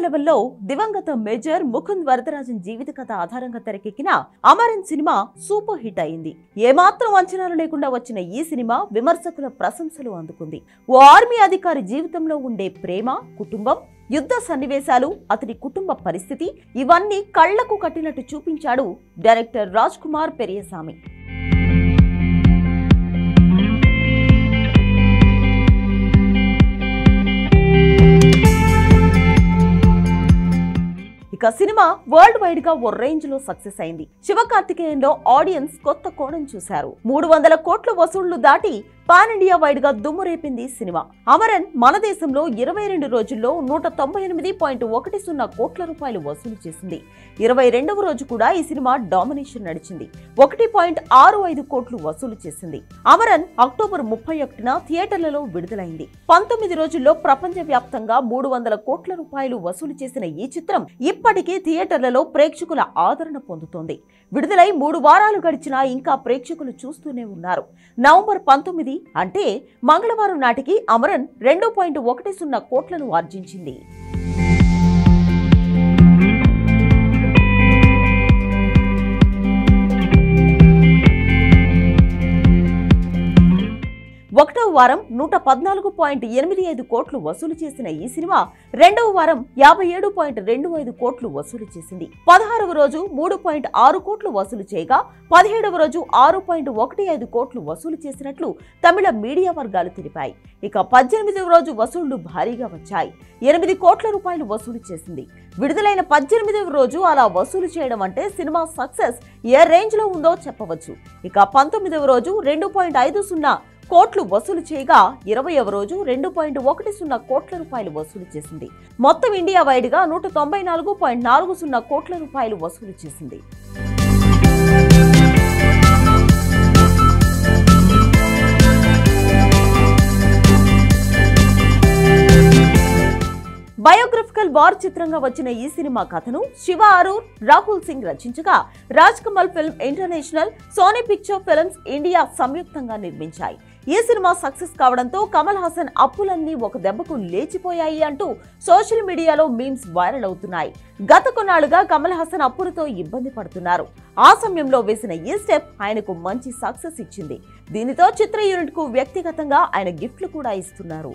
లెవెల్లో దివంగత మేజర్ ముకుంద్ వరదరాజన్ జీవిత కథ ఆధారంగా తెరకెక్కిన అమరన్ సినిమా సూపర్ హిట్ అయింది. ఏమాత్రం అంచనాలు లేకుండా వచ్చిన ఈ సినిమా విమర్శకుల ప్రశంసలు అందుకుంది. ఓ ఆర్మీ అధికారి జీవితంలో ఉండే ప్రేమ, కుటుంబం, యుద్ధ సన్నివేశాలు, అతని కుటుంబ పరిస్థితి ఇవన్నీ కళ్లకు కట్టినట్టు చూపించాడు డైరెక్టర్ రాజ్ కుమార్ పెరియసామి. ఇక సినిమా వరల్డ్ వైడ్ గా ఓ రేంజ్ లో సక్సెస్ అయింది. శివకార్తికేయన్లో ఆడియన్స్ కొత్త కోణం చూశారు. 300 కోట్ల వసూళ్లు దాటి పాన్ ఇండియా వైడ్ గా దుమ్ము రేపింది సినిమా. అమరన్ మన దేశంలో 22 రోజుల్లో 198.10 కోట్ల రూపాయలు వసూలు చేసింది. 22వ రోజు కూడా ఈ సినిమా డామినేషన్ నడిచింది. 1.65 కోట్లు వసూలు చేసింది. అమరన్ అక్టోబర్ 31న థియేటర్లలో విడుదలైంది. 19 రోజుల్లో ప్రపంచ వ్యాప్తంగా 300 కోట్ల రూపాయలు వసూలు చేసిన ఈ చిత్రం ఇప్పటికీ థియేటర్లలో ప్రేక్షకుల ఆదరణ పొందుతోంది. విడుదలై 3 వారాలు గడిచినా ఇంకా ప్రేక్షకులు చూస్తూనే ఉన్నారు. నవంబర్ 19 అంటే మంగళవారం నాటికి అమరన్ 2.10 కోట్లను ఆర్జించింది. ఒకటవ వారం 114.85 కోట్లు వసూలు చేసిన ఈ సినిమా రెండవ వారం 57.25 కోట్లు వసూలు చేసింది. 16వ రోజు 3.6 కోట్లు వసూలు చేయగా 17వ రోజు 6.15 కోట్లు వసూలు చేసినట్లు తమిళ మీడియా వర్గాలు తెలిపాయి. ఇక 18వ రోజు వసూళ్లు భారీగా వచ్చాయి. 8 కోట్ల రూపాయలు వసూలు చేసింది. విడుదలైన 18వ రోజు అలా వసూలు చేయడం అంటే సినిమా సక్సెస్ ఏ రేంజ్ లో ఉందో చెప్పవచ్చు. ఇక 19వ రోజు 2.50 కోట్లు వసూలు చేయగా 20వ రోజు 2.10 కోట్ల రూపాయలు వసూలు చేసింది. మొత్తం ఇండియా వైడ్ గా 194.40 కోట్ల రూపాయలు వసూలు చేసింది. బయోగ్రఫికల్ వార్ చిత్రంగా వచ్చిన ఈ సినిమా కథను శివ అరూర్, రాహుల్ సింగ్ రచించగా Raj Kamal Film International, Sony Picture Films India సంయుక్తంగా నిర్మించాయి. ఈ సినిమా సక్సెస్ కావడంతో కమల్ హాసన్ అప్పులన్నీ ఒక దెబ్బకు లేచిపోయాయి అంటూ సోషల్ మీడియాలో మీమ్స్ వైరల్ అవుతున్నాయి. గత కొన్నాళ్లుగా కమల్ హాసన్ అప్పులతో ఇబ్బంది పడుతున్నారు. ఆ సమయంలో వేసిన ఈ స్టెప్ ఆయనకు మంచి సక్సెస్ ఇచ్చింది. దీనితో చిత్ర యూనిట్ కు వ్యక్తిగతంగా ఆయన గిఫ్ట్లు కూడా ఇస్తున్నారు.